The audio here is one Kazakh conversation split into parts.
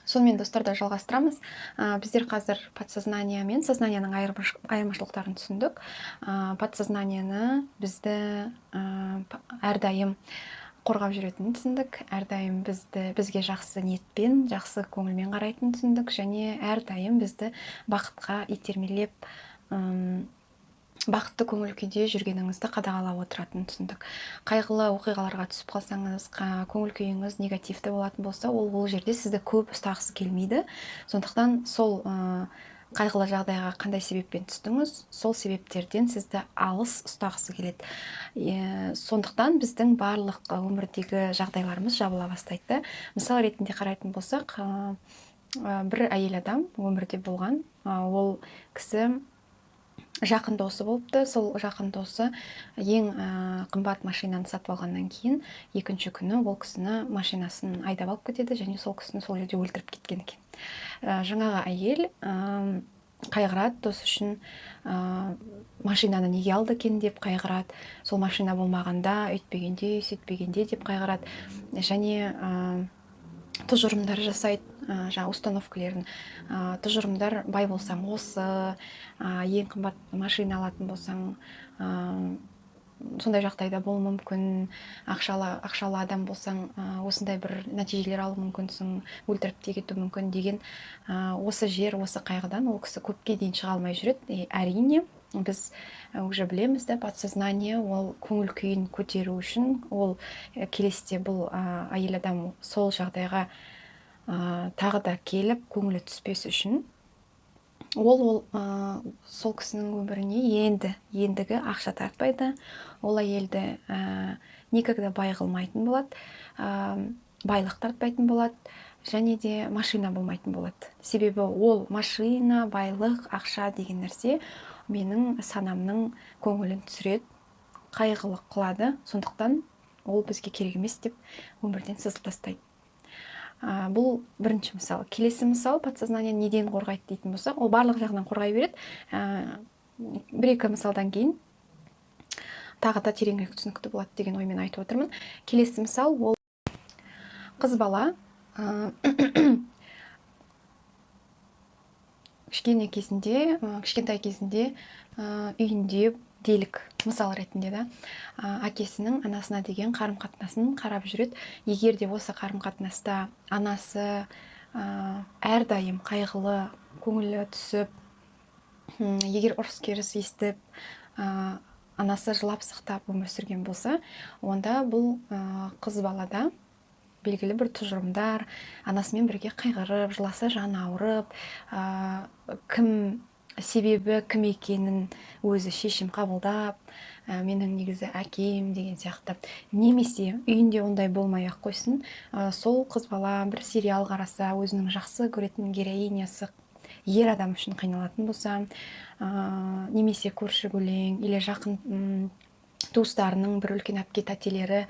Сонымен достарда жалғастырамыз. Біздер қазір подсознание мен сознаниенің айырмашылықтарын түсіндік. Подсознанияны бізді әрдайым қорғап жүретінін түсіндік. Әрдайым бізге жақсы ниетпен, жақсы көңілмен қарайтынын түсіндік. Және әрдайым бізді бақытқа итермелеп, бақытты көңіл күйде жүргеніңізді қадағалап отыратынын түсіндік. Қайғылы оқиғаларға түсіп қалсаңыз, көңіл күйіңіз негативті болатын болса, ол жерде сізді көп ұстағысы келмейді. Сондықтан сол қайғылы жағдайға қандай себеппен түстіңіз, сол себептерден сізді алыс ұстағысы келеді. Сондықтан біздің барлық өмірдегі жағдайларымыз жабыла бастайды. Мысал ретінде қарайтын болсақ, бір әйел адам өмірде болған, ол кісі жақын досы болыпты. Сол жақын досы ең қымбат машинаны сатып алғаннан кейін, екінші күні ол кісіні машинасын айдап алып кетеді және сол кісіні сол жерде өлтіріп кеткен екен. Жаңағы әйел қайғырады, досы үшін машинаны неге алды екен деп қайғырады. Сол машина болмағанда, өйтпегенде, сөйтпегенде деп қайғырады. Және тұжырымдар жасайды, жаңа установкалерін. Тұжырымдар: бай болсаң осы, ең қымбат машина алатын болсаң, сондай жағдайда болуы мүмкін, ақшалы адам болсаң, осындай бір нәтижелер алу мүмкінсің, өлтіріп те кетуі мүмкін деген осы қайғыдан ол кісі көпке дейін шыға алмай жүреді. Әрине, біз уже білеміз да, подсознание ол көңіл күйін көтеру үшін, ол келесіде бұл әйел адам сол жағдайға тағы да келіп көңілі түспес үшін, ол сол кісінің өміріне ендігі ақша тартпайды, ол әйелді никогда бай қылмайтын болады, байлық тартпайтын болады, және де машина болмайтын болады. Себебі ол машина, байлық, ақша деген нәрсе менің санамның көңілін түсіреді, қайғылы қылады. Сондықтан ол бізге керек емес деп өмірден сызып тастайды. Бұл бірінші мысал. Келесі мысал: подсознание неден қорғайды дейтін болсақ, ол барлық жағынан қорғай береді. Бір-екі мысалдан кейін тағы да тереңірек түсінікті болады деген оймен айтып отырмын. Келесі мысал: ол қыз бала кішкентай кезінде үйінде делік, мысал ретінде да, әкесінің анасына деген қарым-қатынасын қарап жүреді. Егер де осы қарым-қатынаста анасы әрдайым қайғылы, көңілі түсіп, егер ұрыс-керіс естіп, анасы жылап-сықтап өмір сүрген болса, онда бұл қыз балада белгілі бір тұжырымдар, анасымен бірге қайғырып, жыласа жаны ауырып, себебі кім екенін өзі шешім қабылдап, менің негізі әкем деген сияқты. Немесе үйінде ондай болмай ақ қойсын, сол қыз бала бір сериал қараса, өзінің жақсы көретін героинясы ер адам үшін қиналатын болса, немесе көрші-көлең или жақын туыстарының бір үлкен әпке тәтелері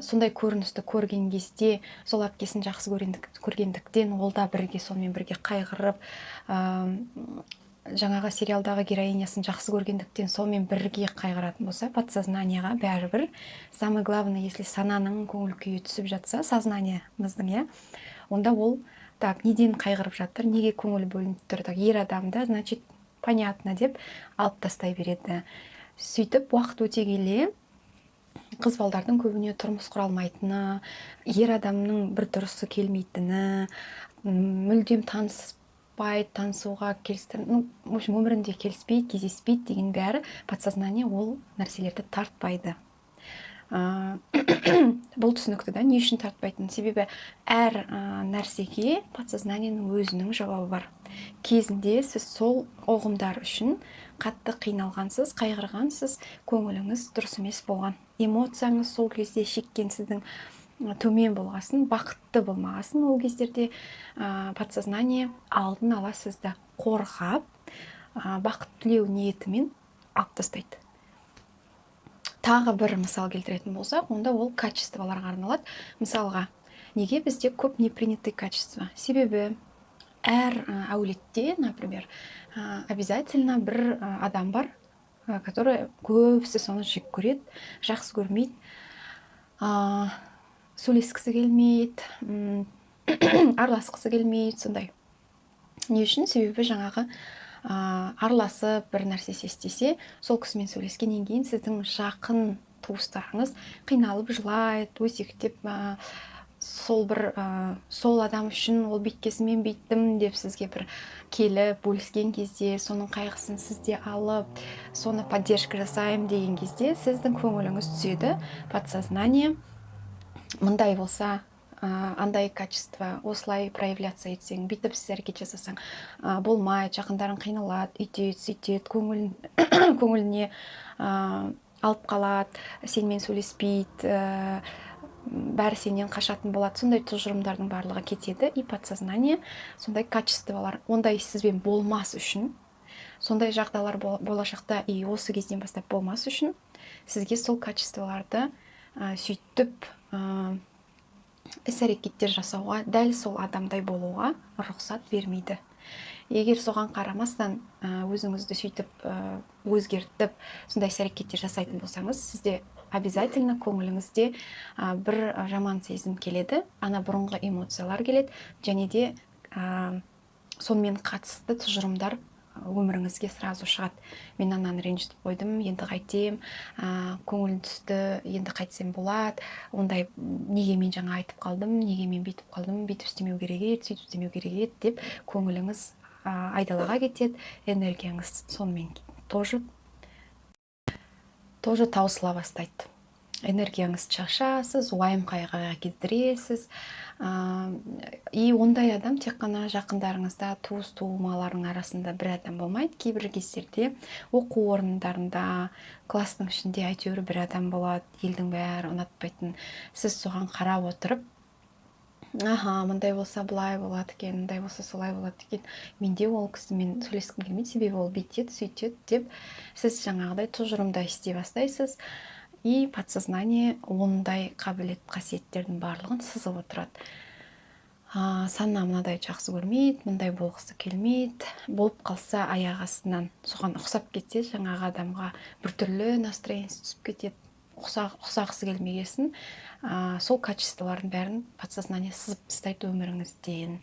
сондай көріністі көрген кезде, сол әпкесін жақсы көргендіктен ол да сонымен бірге қайғырып, жаңағы сериалдағы героинясын жақсы көргендіктен сонымен бірге қайғыратын болса, подсознанияға бәрібір. Самое главное, если сананың көңіл күйі түсіп жатса, сознаниеміздің, онда ол неден қайғырып жатыр, неге көңіл бөлініп тұр, ер адамда, значит, понятно деп алып тастай береді. Сөйтіп, уақыт өте келе қыз балдардың көбіне тұрмыс құра алмайтыны, ер адамның бір дұрысы келмейтіні, мүлдем танысуға өмірінде келіспейді, кездеспейді деген бәрі подсознание ол нәрселерді тартпайды. Бұл түсінікті да, не үшін тартпайтын? Себебі әр нәрсеге подсознаниенің өзінің жауабы бар. Кезінде сіз сол ұғымдар үшін қатты қиналғансыз, қайғырғансыз, көңіліңіз дұрыс емес болған. Эмоцияңыз сол кезде шеккен сіздің төмен болғасын, бақытты болмағасын, ол кездерде подсознание алдын ала сізді қорғап, бақыт тілеу ниетімен алып тастайды. Тағы бір мысал келтіретін болсақ, онда ол качестволарға арналады. Мысалға, неге бізде көп непринятый качество? Себебі әр әулетте, например, обязательно бір адам бар, который көбісі соны жек көреді, жақсы көрмейді, сөйлескісі келмейді, араласқысы келмейді, сондай. Не үшін? Себебі жаңағы араласып бір нәрсе істесе, сол кісімен сөйлескеннен кейін сіздің жақын туыстарыңыз қиналып жылайды, өсектеп, сол адам үшін ол бүйткесін мен бүйттім деп сізге бір келіп бөліскен кезде, соның қайғысын сізде алып, соны поддержка жасаймын деген кезде сіздің көңіліңіз түседі. Подсознание мындай болса, андай качество осылай проявляться етсең, бүйтіп іс әрекет жасасаң болмайды, жақындарың қиналады, үйтеді, сөйтеді, көңіліне алып қалады, сенімен сөйлеспейді, бәрі сенен қашатын болады. Сондай тұжырымдардың барлығы кетеді. И подсознание сондай качестволар, ондай сізбен болмас үшін, сондай жағдайлар болашақта и осы кезден бастап болмас үшін сізге сол качестволарды сөйтіп іс-әрекеттер жасауға, дәл сол адамдай болуға рұқсат бермейді. Егер соған қарамастан өзіңізді сөйтіп өзгертіп, сондай іс-әрекеттер жасайтын болсаңыз, сізде обязательно көңіліңізде бір жаман сезім келеді, ана бұрынғы эмоциялар келеді, және де сонымен қатысты тұжырымдар өміріңізге сразу шығады. Мен ананы ренжітіп қойдым, енді қайтем, көңілім түсті, енді қайтсем болады, ондай неге мен жаңа айтып қалдым, неге мен бүйтіп қалдым, бүйтіп істемеу керек еді, сөйтіп істемеу керек еді деп көңіліңіз айдалаға кетеді, энергияңыз сонымен тоже таусыла бастайды. Энергияңыз шашасыз, уайым қайғыға кетіресіз. И ондай адам тек қана жақындарыңызда, туыс-туғымаларың арасында бір адам болмайды. Кейбір кездерде оқу орындарында, класстың ішінде әйтеуір бір адам болады, елдің бәрі ұнатпайтын. Сіз соған қарап отырып, мындай болса былай болады екен, мындай болса солай болады екен, менде ол кісімен сөйлескім келмейді, себебі ол бүйтеді, сөйтеді деп сіз жаңағыдай тұжырымда істей бастайсыз. И подсознание ондай қабілет қасиеттердің барлығын сызып отырады. Сана мынадай жақсы көрмейді, мындай болғысы келмейді, болып қалса аяқ астынан соған ұқсап кетсе, жаңағы адамға біртүрлі настроениесі түсіп кетеді, ұқсағысы келмегесін, сол качестволардың бәрін подсознание сызып тастайды өміріңізден.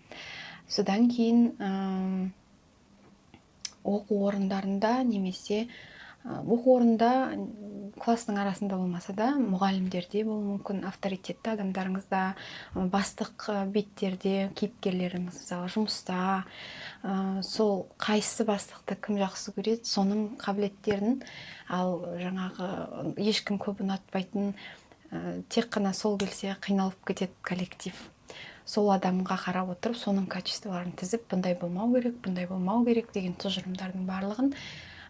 Содан кейін оқу орындарында немесе оқу орында класстың арасында болмаса да, мұғалімдерде болуы мүмкін, авторитетті адамдарыңызда, бастық беттерде, кейіпкерлеріңіз мысалы жұмыста, сол қайсы бастықты кім жақсы көреді, соның қабілеттерін, ал жаңағы ешкім көп ұнатпайтын, тек қана сол келсе қиналып кетеді коллектив. Сол адамға қарап отырып, соның качестволарын тізіп, бұндай болмау керек, бұндай болмау керек деген тұжырымдардың барлығын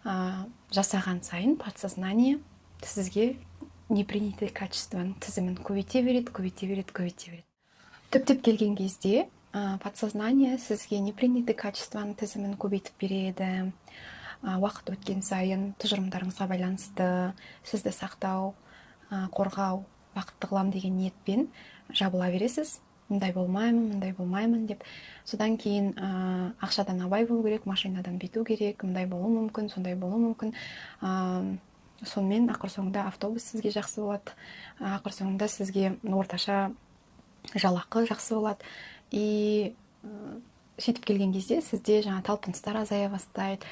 жасаған сайын подсознание сізге непринятый качествоның тізімін көбейте береді. Түптеп келген кезде подсознание сізге непринятый качествоның тізімін көбейтіп береді. Уақыт өткен сайын тұжырымдарыңызға байланысты сізді сақтау, қорғау, бақытты қылам деген ниетпен жабыла бересіз. Мындай болмаймын деп. Содан кейін ақшадан абай болу керек, машинадан бүйту керек, мындай болу мүмкін, сондай болу мүмкін. Сонымен ақыр соңында автобус сізге жақсы болады, ақыр соңында сізге орташа жалақы жақсы болады. И сөйтіп келген кезде сізде жаңа талпыныстар азая бастайды.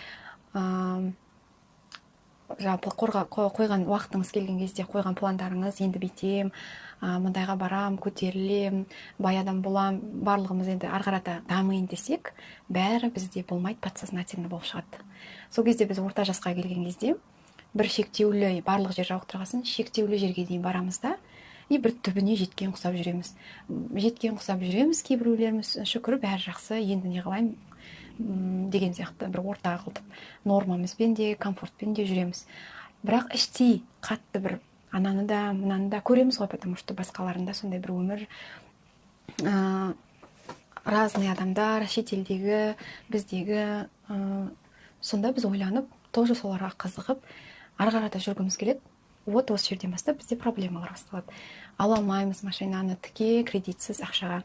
Жалпы қойған уақытыңыз келген кезде қойған пландарыңыз, енді бүйтем, мындайға барам, көтерілем, бай адам болам, барлығымыз енді ары қарата дамиын десек, бәрі бізде болмайды, подсознательно болып шығады. Сол кезде біз орта жасқа келген кезде бір шектеулі, барлық жер жауықтырғасын, шектеулі жерге дейін барамыз да, и бір түбіне жеткен құсап жүреміз. Кейбіреулеріміз шүкір бәрі жақсы, енді не қылайын деген сияқты бір орта қылдып, нормамызбен де, комфортпен де жүреміз. Бірақ іштей қатты бір ананы да, мынаны да көреміз ғой, потому что басқаларында сондай бір өмір, разный адамдар, шетелдегі, біздегі, сонда біз ойланып, тоже соларға қызығып, ары қарата жүргіміз келеді. Вот осы жерден бастап бізде проблемалар басталады. Ала алмаймыз машинаны тіке кредитсіз ақшаға.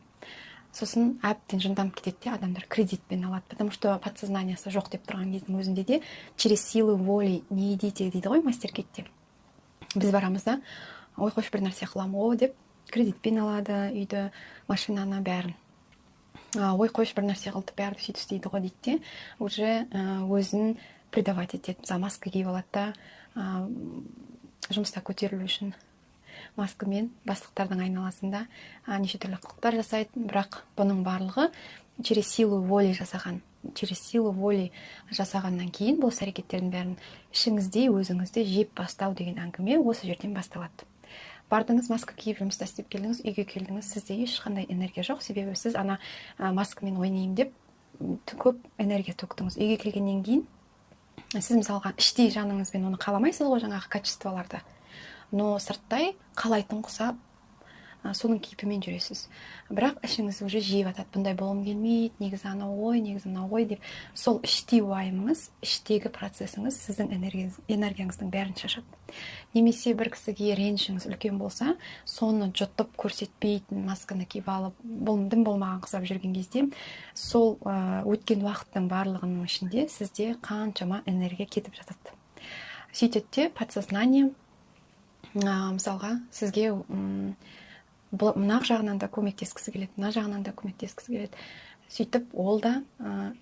Сосын әбден жынданып кетеді де, адамдар кредитпен алады, потому что подсознаниясы жоқ деп тұрған кездің өзінде де через силу воли не идите дейді ғой мастеркетте. Біз барамыз да, ой қойшы бір нәрсе қылам деп кредитпен алады үйді, машинаны бәрін. ой қойшы бір нәрсе қылды бәрі сөйтіп істейді ғой дейді де уже өзін предавать етеді. Мысалы маска киіп алады да жұмыста көтерілу үшін маскамен бастықтардың айналасында неше түрлі қылықтар жасайды, бірақ бұның барлығы через силу воли жасағаннан кейін бұл әрекеттердің бәрін ішіңізде өзіңізде жеп бастау деген әңгіме осы жерден басталады. Бардыңыз, маска киіп жұмыста істеп келдіңіз, үйге келдіңіз, сізде ешқандай энергия жоқ, себебі сіз ана маскамен ойнайын деп көп энергия төктіңіз. Үйге келгеннен кейін сіз мысалға іштей жаныңызбен оны қаламайсыз ғой, жаңағы качестволарды, но сырттай қалайтын құсап соның кейпімен жүресіз. Бірақ ішіңіз уже жеп атады, бұндай болғым келмейді, негізі анау ғой деп. Сол іштей уайымыңыз, іштегі процесіңіз сіздің энергияңыздың бәрін шашады. Немесе бір кісіге ренішіңіз үлкен болса, соны жұтып көрсетпейтін масканы киіп алып, дым болмаған қысап жүрген кезде, сол өткен уақыттың барлығының ішінде сізде қаншама энергия кетіп жатады. Сөйтеді де подсознание мысалға сізге мына жағынан да көмектескісі келеді, мына жағынан да көмектескісі келеді. Сөйтіп ол да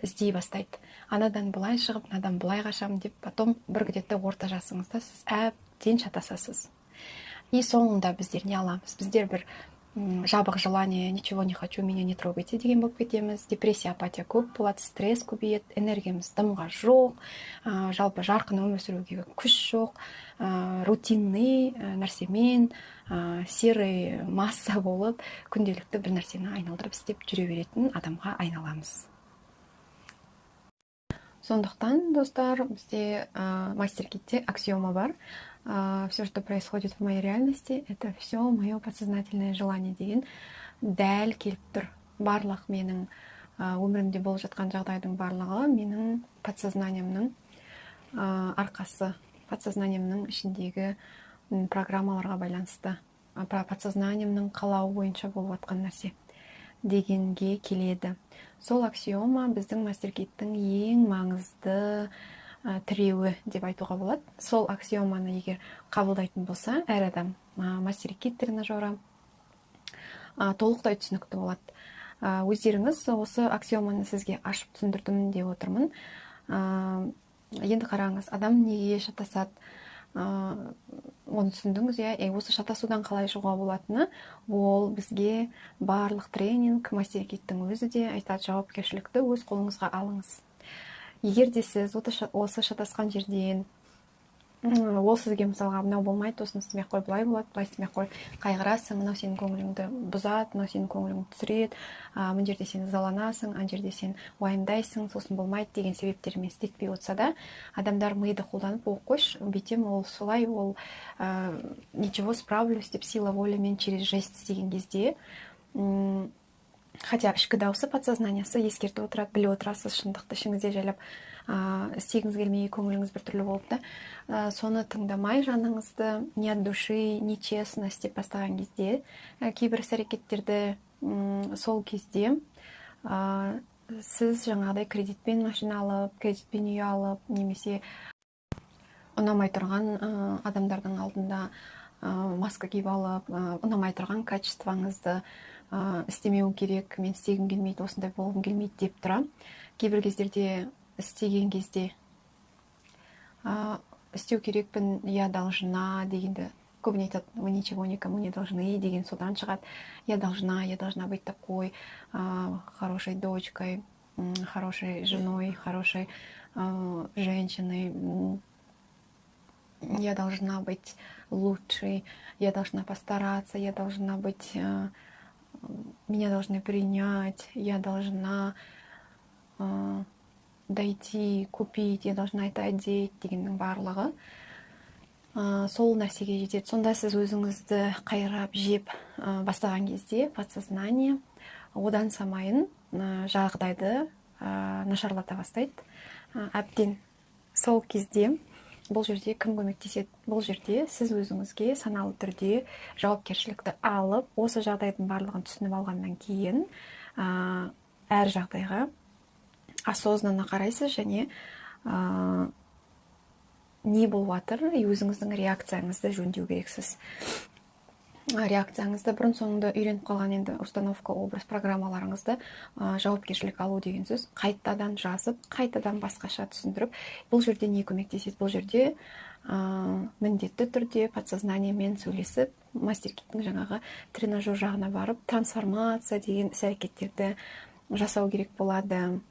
іздей бастайды. Анадан былай шығып, мынадан былай қашам деп, потом бір где-то орта жасыңызда сіз әбден шатасасыз. И соңында біздер не аламыз? Біздер бір жабық желание, ничего не хочу, меня не трогайте деген болып кетеміз. Депрессия, апатия көп болады, стресс көбейеді, энергиямыз дымға жоқ, жалпы жарқын өмір сүруге күш жоқ, рутинный нәрсемен, серый масса болып, күнделікті бір нәрсені айналдырып істеп жүре беретін адамға айналамыз. Сондықтан, достар, бізде мастер-китте аксиома бар. Все, что происходит в моей реальности, это все мое подсознательное желание деген дәл келіп тұр. Барлық менің өмірімде болып жатқан жағдайдың барлығы менің подсознаниемнің арқасы, подсознаниемнің ішіндегі программаларға байланысты, подсознаниемнің қалауы бойынша болып жатқан нәрсе дегенге келеді. Сол аксиома біздің мастер-киттің ең маңызды тіреуі деп айтуға болады. Сол аксиоманы егер қабылдайтын болса, әр адам мастер-кит тренажері толықтай түсінікті болады. Өздеріңіз осы аксиоманы сізге ашып түсіндірдім деп отырмын. Енді қараңыз, адам неге шатасады? Оны түсіндіңіз, осы шатасудан қалай шығуға болатыны, ол бізге барлық тренинг, мастер-киттің өзі де айтады, жауапкершілікті өз қолыңызға алыңыз. Егер де сіз осы шатасқан жерден, ол сізге мысалға мынау болмайды, осыны істемей қой, былай болады, былай істемей қой, қайғырасың, мынау сенің көңіліңді бұзады, мынау сенің көңіліңді түсіреді, мына жерде сен ызаланасың, ана жерде сен уайымдайсың, сосын болмайды деген себептермен істетпей отырса да, адамдар миды қолданып, қойшы, бүйтем, ол солай, ол ничего, справлюсь деп сила волемен через жесть істеген кезде, хотя ішкі дауысы, подсознаниясы ескертіп отырады, біліп отырасыз, шындықты ішіңізде жайлап істегіңіз келмей, көңіліңіз біртүрлі болып та, соны тыңдамай жаныңызды не от души, не честно істеп бастаған кезде, кейбір іс-әрекеттерді сол кезде сіз жаңағыдай кредитпен машина алып, кредитпен үй алып, немесе ұнамай тұрған адамдардың алдында маска киіп алып, ұнамай тұрған качествоңызды істемеу керек, мен істегім келмейді, осындай болғым келмейді деп тұра. Кейбір кездерде істеген кезде істеу керекпін, я должна дегенді көбіне айтады, вы ничего никому не должны деген содан шығады. Я должна быть такой хорошей дочкой, хорошей женой, хорошей женщиной. Я должна быть лучшей, я должна постараться, я должна быть... Меня должны принять, я должна дойти, купить, я должна это одеть дегеннің барлығы сол нәрсеге жетеді. Сонда сіз өзіңізді қайрап жеп бастаған кезде подсознание одан самайын жағдайды нашарлата бастайды. Әбден сол кезде бұл жерде кім көмектеседі? Бұл жерде сіз өзіңізге саналы түрде жауапкершілікті алып, осы жағдайдың барлығын түсініп алғаннан кейін әр жағдайға осознанно қарайсыз және не болып жатыр, өзіңіздің реакцияңызды жөндеу керексіз. реакцияңызды, бұрын соңды үйреніп қалған енді установка, образ, программаларыңызды жауапкершілік алу деген сөз. Қайтадан жазып, қайтадан басқаша түсіндіріп, бұл жерде не көмектеседі? Бұл жерде міндетті түрде подсознаниемен сөйлесіп, мастеркиттің жаңағы тренажер жағына барып, трансформация деген іс-әрекеттерді жасау керек болады.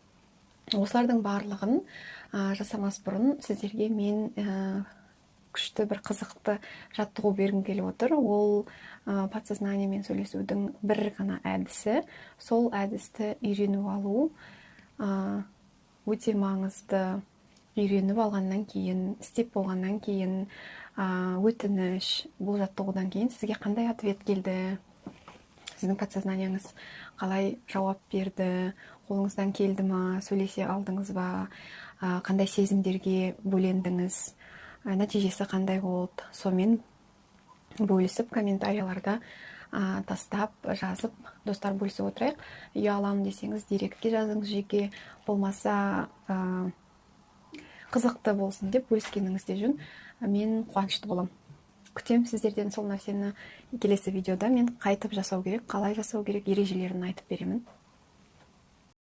Осылардың барлығын жасамас бұрын сіздерге мен күшті бір қызықты жаттығу бергім келіп отыр. Ол подсознаниемен сөйлесудің бір ғана әдісі. Сол әдісті үйреніп алу өте маңызды. Үйреніп алғаннан кейін, істеп болғаннан кейін, өтініш, бұл жаттығудан кейін сізге қандай ответ келді? Сіздің подсознанияңыз қалай жауап берді? Қолыңыздан келді ма? Сөйлесе алдыңыз ба? Қандай сезімдерге бөлендіңіз? Нәтижесі қандай болды? Сонымен бөлісіп, комментарияларда тастап, жазып, достар бөлісіп отырайық. Үй аламын десеңіз, директке жазыңыз жеке, болмаса қызықты болсын деп бөліскеніңізде жөн. Мен қуанышты боламын. Күтем сіздерден сол нәрсені келесі видеода. Мен қайтып жасау керек, қалай жасау керек, ережелерін айтып беремін.